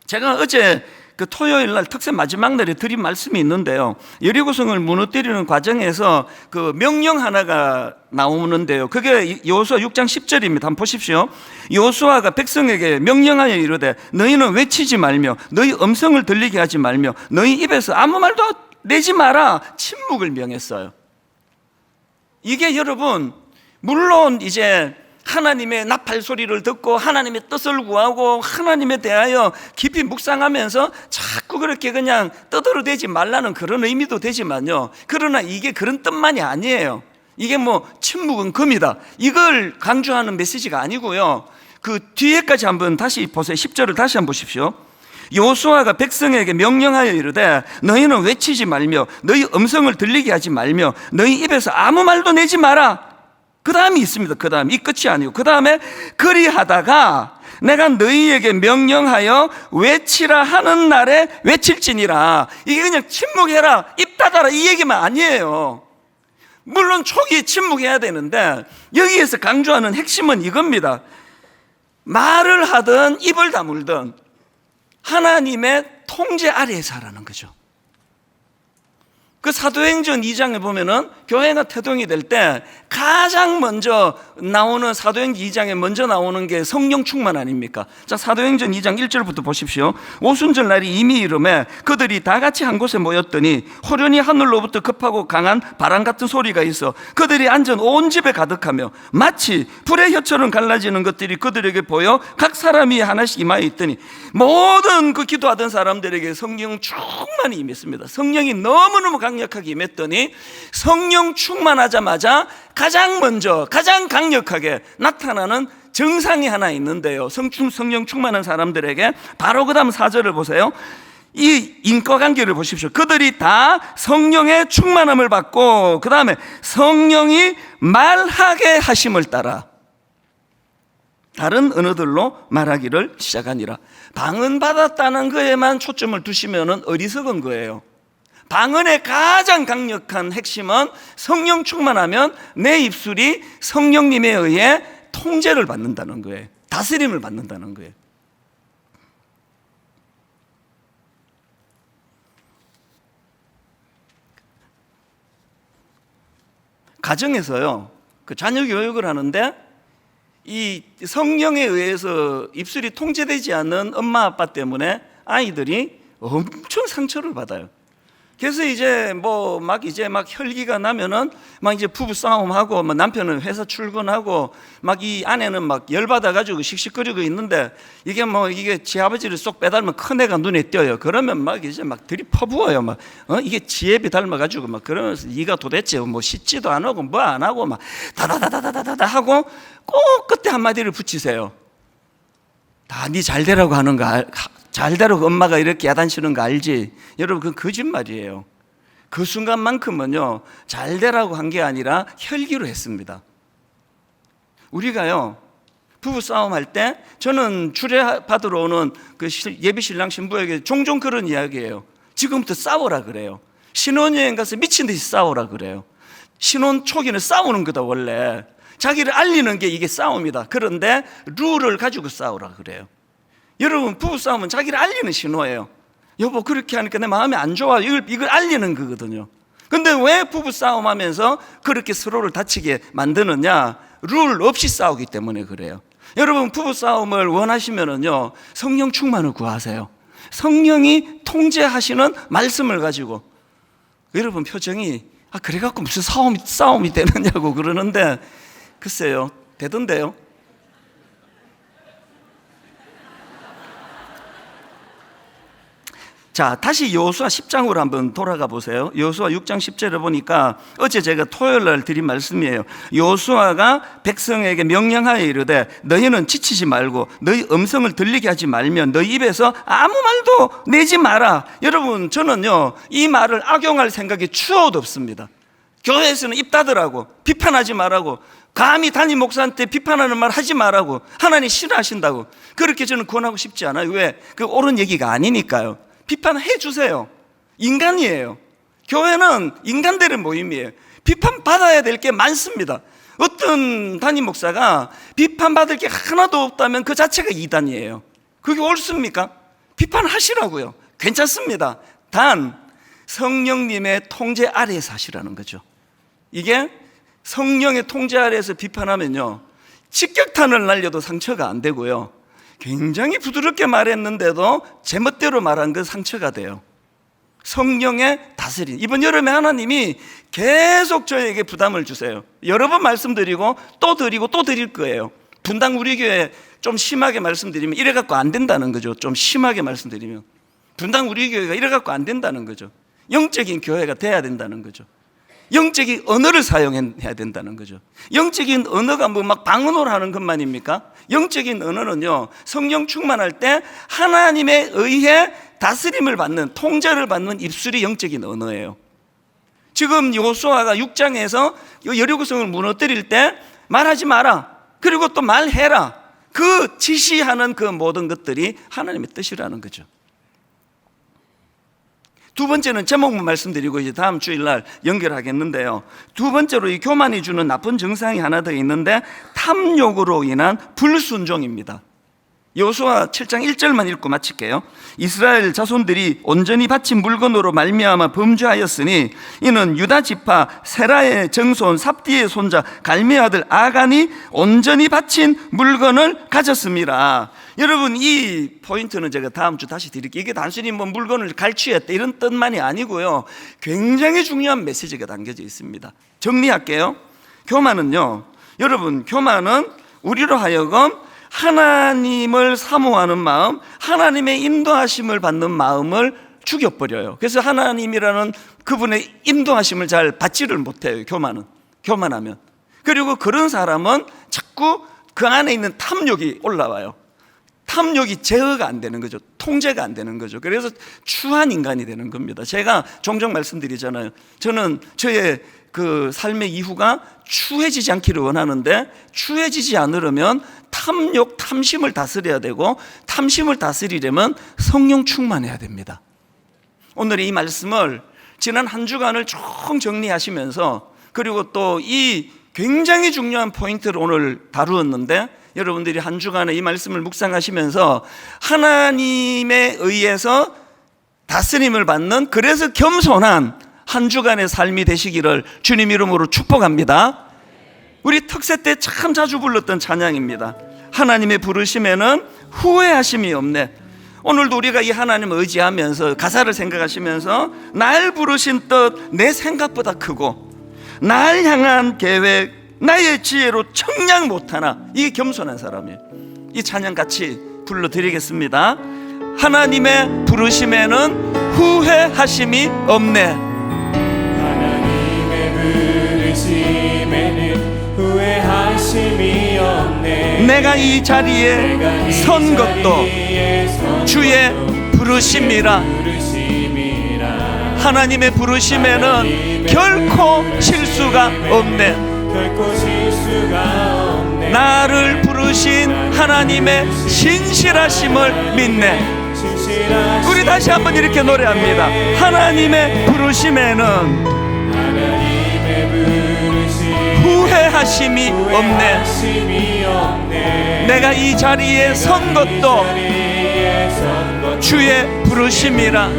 제가 어제 그 토요일 날 특세 마지막 날에 드린 말씀이 있는데요, 여리고성을 무너뜨리는 과정에서 그 명령 하나가 나오는데요, 그게 여호수아 6장 10절입니다. 한번 보십시오. 여호수아가 백성에게 명령하여 이르되 너희는 외치지 말며 너희 음성을 들리게 하지 말며 너희 입에서 아무 말도 내지 마라. 침묵을 명했어요. 이게 여러분, 물론 이제 하나님의 나팔 소리를 듣고 하나님의 뜻을 구하고 하나님에 대하여 깊이 묵상하면서 자꾸 그렇게 그냥 떠들어대지 말라는 그런 의미도 되지만요, 그러나 이게 그런 뜻만이 아니에요. 이게 뭐 침묵은 금이다, 이걸 강조하는 메시지가 아니고요. 그 뒤에까지 한번 다시 보세요. 10절을 다시 한번 보십시오. 여호수아가 백성에게 명령하여 이르되 너희는 외치지 말며 너희 음성을 들리게 하지 말며 너희 입에서 아무 말도 내지 마라. 그 다음이 있습니다. 그 다음, 이 끝이 아니고 그 다음에 그리하다가 내가 너희에게 명령하여 외치라 하는 날에 외칠지니라. 이게 그냥 침묵해라, 입 닫아라, 이 얘기만 아니에요. 물론 초기에 침묵해야 되는데 여기에서 강조하는 핵심은 이겁니다. 말을 하든 입을 다물든 하나님의 통제 아래에서 하라는 거죠. 그 사도행전 2장에 보면은 교회가 태동이 될 때 가장 먼저 나오는, 사도행전 2장에 먼저 나오는 게 성령 충만 아닙니까? 자, 사도행전 2장 1절부터 보십시오. 오순절 날이 이미 이름에 그들이 다 같이 한 곳에 모였더니 호련히 하늘로부터 급하고 강한 바람 같은 소리가 있어 그들이 앉은 온 집에 가득하며 마치 불의 혀처럼 갈라지는 것들이 그들에게 보여 각 사람이 하나씩 임하여 있더니 모든 그 기도하던 사람들에게 성령 충만이 임했습니다. 성령이 너무너무 강력하게 임했더니 성령 충만하자마자 가장 먼저 가장 강력하게 나타나는 증상이 하나 있는데요, 성령 충만한 사람들에게 바로 그 다음 4절을 보세요. 이 인과관계를 보십시오. 그들이 다 성령의 충만함을 받고 그 다음에 성령이 말하게 하심을 따라 다른 언어들로 말하기를 시작하니라. 방언 받았다는 거에만 초점을 두시면 어리석은 거예요. 방언의 가장 강력한 핵심은 성령 충만하면 내 입술이 성령님에 의해 통제를 받는다는 거예요. 다스림을 받는다는 거예요. 가정에서요, 그 자녀 교육을 하는데 이 성령에 의해서 입술이 통제되지 않는 엄마 아빠 때문에 아이들이 엄청 상처를 받아요. 그래서 이제 막 혈기가 나면은 막 이제 부부 싸움하고 막 남편은 회사 출근하고 막 이 아내는 막 열받아가지고 씩씩거리고 있는데 이게 지 아버지를 쏙 빼닮으면 큰애가 눈에 띄어요. 그러면 막 이제 막 들이퍼부어요. 이게 지혜비 닮아가지고 막 그러면서 네가 도대체 뭐 씻지도 안 하고 뭐 안 하고 막 다다다다다다다 하고 꼭 끝에 한마디를 붙이세요. 다 네 잘되라고 하는 거 잘되라고 엄마가 이렇게 야단치는 거 알지? 여러분, 그건 거짓말이에요. 그 순간만큼은요, 잘되라고 한 게 아니라 혈기로 했습니다. 우리가요, 부부 싸움할 때 저는 주례받으러 오는 그 예비 신랑 신부에게 종종 그런 이야기예요. 지금부터 싸워라 그래요. 신혼여행 가서 미친 듯이 싸우라 그래요. 신혼 초기는 싸우는 거다 원래. 자기를 알리는 게 이게 싸움이다. 그런데 룰을 가지고 싸우라 그래요. 여러분, 부부싸움은 자기를 알리는 신호예요. 여보, 그렇게 하니까 내 마음이 안 좋아. 이걸 알리는 거거든요. 근데 왜 부부싸움 하면서 그렇게 서로를 다치게 만드느냐? 룰 없이 싸우기 때문에 그래요. 여러분, 부부싸움을 원하시면은요, 성령 충만을 구하세요. 성령이 통제하시는 말씀을 가지고. 여러분 표정이 그래갖고 무슨 싸움이 되느냐고 그러는데, 글쎄요, 되던데요. 자, 다시 여호수아 10장으로 한번 돌아가 보세요. 여호수아 6장 10절에 보니까 어제 제가 토요일 날 드린 말씀이에요. 여호수아가 백성에게 명령하여 이르되 너희는 지치지 말고 너희 음성을 들리게 하지 말면 너희 입에서 아무 말도 내지 마라. 여러분, 저는요, 이 말을 악용할 생각이 추호도 없습니다. 교회에서는 입 닫으라고, 비판하지 말라고, 감히 담임 목사한테 비판하는 말 하지 말라고, 하나님 싫어하신다고, 그렇게 저는 권하고 싶지 않아요. 왜? 그 옳은 얘기가 아니니까요. 비판해 주세요. 인간이에요. 교회는 인간들의 모임이에요. 비판받아야 될 게 많습니다. 어떤 담임 목사가 비판받을 게 하나도 없다면 그 자체가 이단이에요. 그게 옳습니까? 비판하시라고요. 괜찮습니다. 단 성령님의 통제 아래에서 하시라는 거죠. 이게 성령의 통제 아래에서 비판하면요, 직격탄을 날려도 상처가 안 되고요, 굉장히 부드럽게 말했는데도 제멋대로 말한 건 상처가 돼요. 성령의 다스림. 이번 여름에 하나님이 계속 저에게 부담을 주세요. 여러 번 말씀드리고 또 드리고 또 드릴 거예요. 분당 우리 교회 좀 심하게 말씀드리면 이래갖고 안 된다는 거죠. 좀 심하게 말씀드리면 분당 우리 교회가 이래갖고 안 된다는 거죠. 영적인 교회가 돼야 된다는 거죠. 영적인 언어를 사용해야 된다는 거죠. 영적인 언어가 뭐 막 방언으로 하는 것만입니까? 영적인 언어는요, 성령 충만할 때 하나님에 의해 다스림을 받는, 통제를 받는 입술이 영적인 언어예요. 지금 여호수아가 6장에서 여리고성을 무너뜨릴 때 말하지 마라, 그리고 또 말해라, 그 지시하는 그 모든 것들이 하나님의 뜻이라는 거죠. 두 번째는 제목만 말씀드리고 이제 다음 주일날 연결하겠는데요, 두 번째로 이 교만이 주는 나쁜 증상이 하나 더 있는데 탐욕으로 인한 불순종입니다. 여호수아 7장 1절만 읽고 마칠게요. 이스라엘 자손들이 온전히 바친 물건으로 말미암아 범죄하였으니 이는 유다 지파 세라의 정손 삽디의 손자 갈미의 아들 아간이 온전히 바친 물건을 가졌습니다. 여러분, 이 포인트는 제가 다음 주 다시 드릴게요. 이게 단순히 뭐 물건을 갈취했다 이런 뜻만이 아니고요, 굉장히 중요한 메시지가 담겨져 있습니다. 정리할게요. 교만은요, 여러분, 교만은 우리로 하여금 하나님을 사모하는 마음, 하나님의 인도하심을 받는 마음을 죽여버려요. 그래서 하나님이라는 그분의 인도하심을 잘 받지를 못해요. 교만하면. 그리고 그런 사람은 자꾸 그 안에 있는 탐욕이 올라와요. 탐욕이 제어가 안 되는 거죠. 통제가 안 되는 거죠. 그래서 추한 인간이 되는 겁니다. 제가 종종 말씀드리잖아요. 저는 저의 그 삶의 이후가 추해지지 않기를 원하는데, 추해지지 않으려면 탐욕, 탐심을 다스려야 되고, 탐심을 다스리려면 성령 충만해야 됩니다. 오늘 이 말씀을 지난 한 주간을 쭉 정리하시면서, 그리고 또 이 굉장히 중요한 포인트를 오늘 다루었는데, 여러분들이 한 주간에 이 말씀을 묵상하시면서 하나님에 의해서 다스림을 받는, 그래서 겸손한 한 주간의 삶이 되시기를 주님 이름으로 축복합니다. 우리 특세 때 참 자주 불렀던 찬양입니다. 하나님의 부르심에는 후회하심이 없네. 오늘도 우리가 이 하나님을 의지하면서 가사를 생각하시면서 날 부르신 뜻 내 생각보다 크고 날 향한 계획 나의 지혜로 청량 못하나, 이게 겸손한 사람이에요. 이 찬양 같이 불러드리겠습니다. 하나님의 부르심에는 후회하심이 없네. 후회하심이 없네. 내가 이 자리에 선 것도 주의 부르심이라. 하나님의 부르심에는 결코 실수가 없네. 나를 부르신 하나님의 신실하심을 믿네. 우리 다시 한번 이렇게 노래합니다. 하나님의 부르심에는 후회하심이 없네. 내가 이 자리에 선 것도 주의 부르심이라.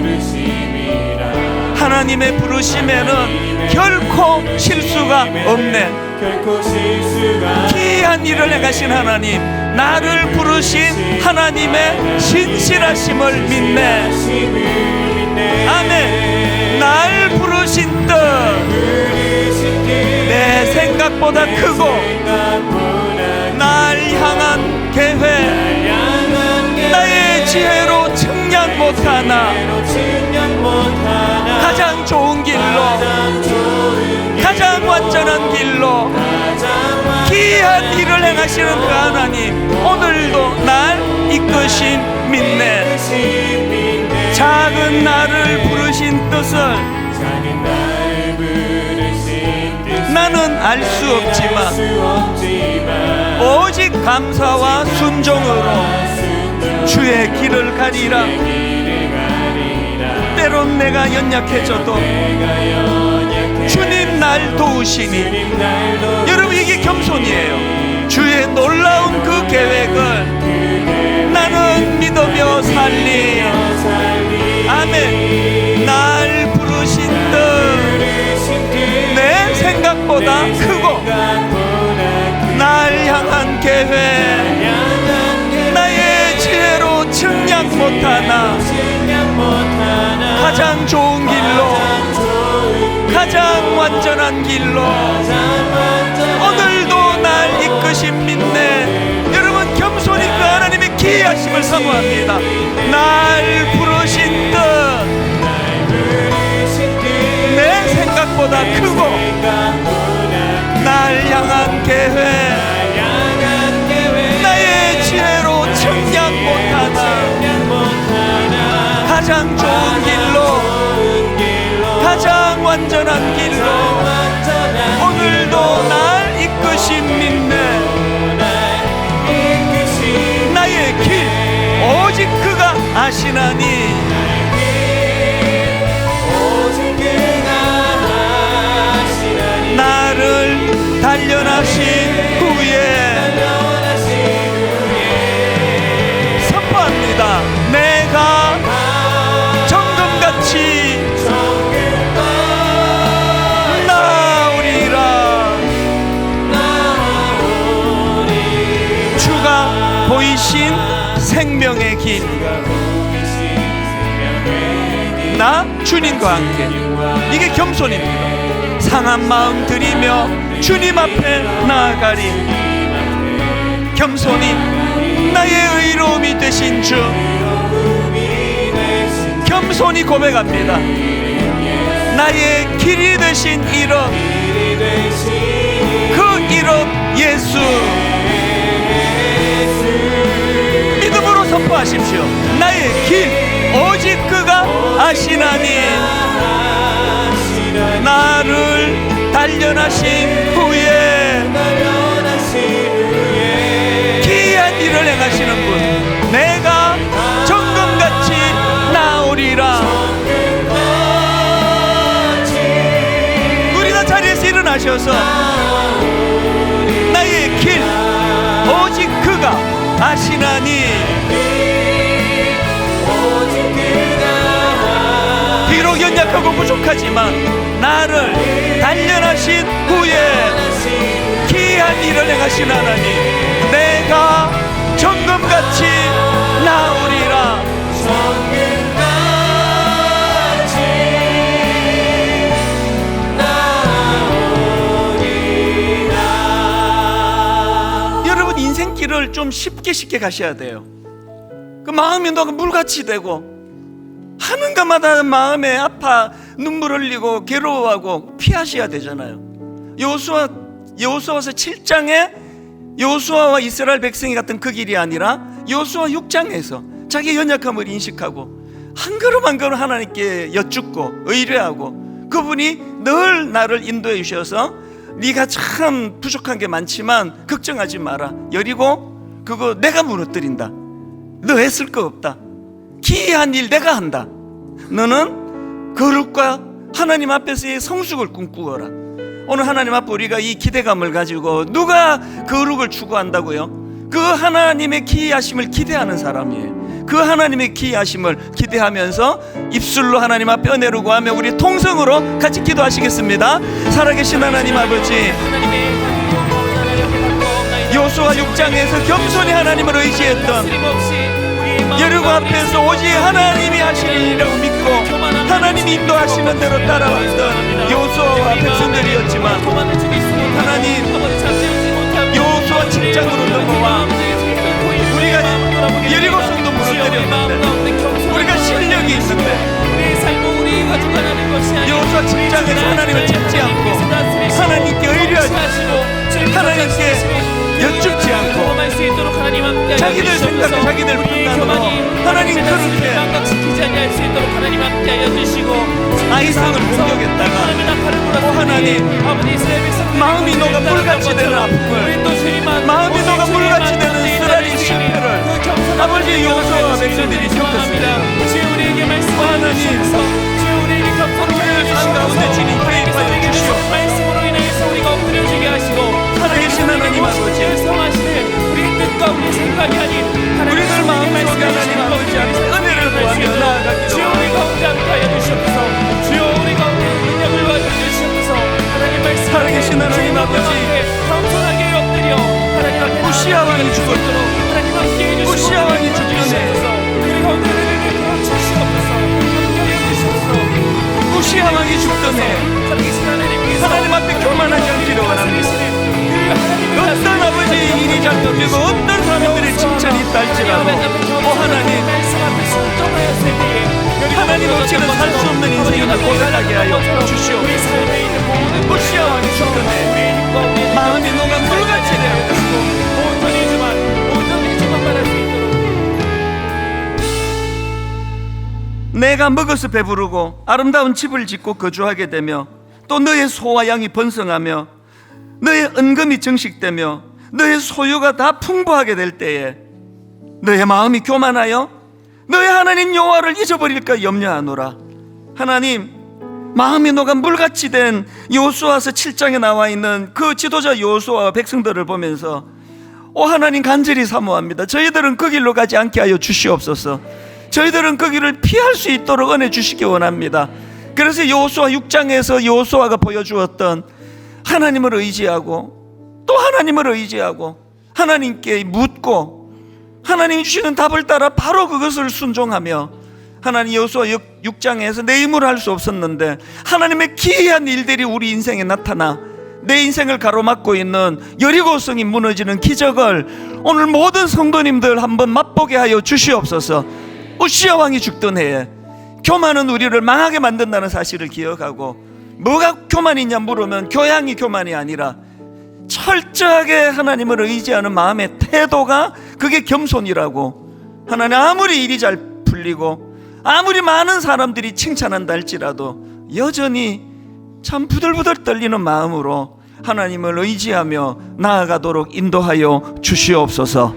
하나님의 부르심에는 결코 실수가 없네. 기이한 일을 행하신 하나님, 나를 부르신 하나님의 신실하심을 믿네. 아멘. 날 부르신 뜻 내 생각보다 크고 날 향한 계획 나의 지혜로 측량 못하나 가장 좋은 길로, 가장 완전한 길로 기이한 일을 행하시는 그 하나님, 오늘도 날 이끄신 믿네. 작은 나를 부르신 뜻을 나는 알 수 없지만 오직 감사와 순종으로 주의 길을 가리라. 때론 내가 연약해져도 주님 날 도우시니, 여러분 이게 겸손이에요. 주의 놀라운 그 계획을 나는 믿으며 살리. 아멘. 날 부르신 뜻 내 생각보다 크고 날 향한 계획 나의 지혜로 측량 못하나 가장 좋은 길로, 가장 완전한 길로 오늘도 날 이끄신 믿네. 여러분 겸손히 그 하나님의 기이하심을 사모합니다. 날 부르신 뜻 내 생각보다 크고 날 향한 계획 나의 지혜로 측량 못하나 가장 좋은 길로, 가장 완전한 길로 오늘도 날 이끄신 믿네. 나의 길 오직 그가 아시나니. 나를 단련하신 후에 선포합니다. 내가 정금같이 나오리라. 주가 보이신 생명의 길, 나 주님과 함께. 이게 겸손입니다. 상한 마음 들이며 주님 앞에 나아가리. 겸손히 나의 의로움이 되신 주, 겸손히 고백합니다. 나의 길이 되신 이름, 그 이름 예수. 믿음으로 선포하십시오. 나의 길 오직 그가 아시나니. 나를 단련하신 후에 기이한 일을 행하시는 분, 내가 정금같이 나오리라. 우리 다 자리에서 일어나셔서 나의 길 오직 그가 아시나니. 비록 연약하고 부족하지만 나를 단련하신 후에 기이한 일을 행하신 하나님, 내가 정금같이 나오리라. 여러분 인생길을 좀 쉽게 가셔야 돼요. 그 마음이 너무 물같이 되고 하는 것마다 마음에 아파 눈물 흘리고 괴로워하고 피하셔야 되잖아요. 여호수아서 7장에 여호수아와 이스라엘 백성이 갔던 그 길이 아니라 여호수아 6장에서 자기 연약함을 인식하고 한 걸음 한 걸음 하나님께 여쭙고 의뢰하고, 그분이 늘 나를 인도해 주셔서 네가 참 부족한 게 많지만 걱정하지 마라. 여리고 그거 내가 무너뜨린다. 너 애쓸 거 없다. 기이한 일 내가 한다. 너는 거룩과 하나님 앞에서의 성숙을 꿈꾸어라. 오늘 하나님 앞에 우리가 이 기대감을 가지고, 누가 거룩을 추구한다고요? 그 하나님의 기이하심을 기대하는 사람이에요. 그 하나님의 기이하심을 기대하면서 입술로 하나님 앞에 은혜를 구하며 우리 통성으로 같이 기도하시겠습니다. 살아계신 하나님 아버지, 여호수아 6장에서 겸손히 하나님을 의지했던 여리고 앞에서 오직 하나님이 하시리라고 믿고 하나님이 인도하시는 대로 따라왔던 여호수아와 백성들이었지만, 하나님 여호수아 7장으로 넘어와 우리가 여리고 성도 무너뜨렸는데, 우리가 실력이 있는데 여호수아 7장에서 하나님을 찾지 않고 하나님께 의뢰하지 않고 하나님께 여쭙지 않고 자기들 생각, 자기들 판단으로 하나님 그렇게 아이상을 공격했다가 하나님 마음이 녹아 물같이 되는 아픔을, 마음이 녹아 물같이 되는 쓰라린 실패를 아버지 여호수아와 백성들이 겪었습니다. 하나님 우리를 삶 가운데 주님 개입하여 주시오. 살아계신 하나님 아버지, 우리들 마음속에 하나님 아버지 앞에 은혜를 구하며 나아가기로 살아계신 하나님 아버지, 우시아 왕이 죽었도록 우시아 왕이 죽기 전에 우시아 왕이 죽던 해 하나님 앞에 교만하지 않기를 원합니다. 어떤 아버지 일이 잘 되고 어떤 사람들의 칭찬이 있다 할지라도 하나님, 하나님 없이는 살 수 없는 인생을 고달하게 하여 주시오. 우시아 왕이 죽던 해 마음이 녹아 물같이 되었고 내가 먹어서 배부르고 아름다운 집을 짓고 거주하게 되며 또 너의 소와 양이 번성하며 너의 은금이 정식되며 너의 소유가 다 풍부하게 될 때에 너의 마음이 교만하여 너의 하나님 여호와를 잊어버릴까 염려하노라. 하나님, 마음이 녹아 물같이 된 여호수아서 7장에 나와 있는 그 지도자 여호수아와 백성들을 보면서 하나님 간절히 사모합니다. 저희들은 그 길로 가지 않게 하여 주시옵소서. 저희들은 그 길을 피할 수 있도록 은혜 주시기 원합니다. 그래서 여호수아 6장에서 여호수아가 보여주었던 하나님을 의지하고 또 하나님을 의지하고 하나님께 묻고 하나님이 주시는 답을 따라 바로 그것을 순종하며, 하나님 여호수아 6장에서 내 힘으로 할 수 없었는데 하나님의 기이한 일들이 우리 인생에 나타나 내 인생을 가로막고 있는 여리고성이 무너지는 기적을 오늘 모든 성도님들 한번 맛보게 하여 주시옵소서. 우시아 왕이 죽던 해에 교만은 우리를 망하게 만든다는 사실을 기억하고, 뭐가 교만이냐 물으면 교양이 교만이 아니라 철저하게 하나님을 의지하는 마음의 태도가 그게 겸손이라고. 하나님, 아무리 일이 잘 풀리고 아무리 많은 사람들이 칭찬한다 할지라도 여전히 참 부들부들 떨리는 마음으로 하나님을 의지하며 나아가도록 인도하여 주시옵소서.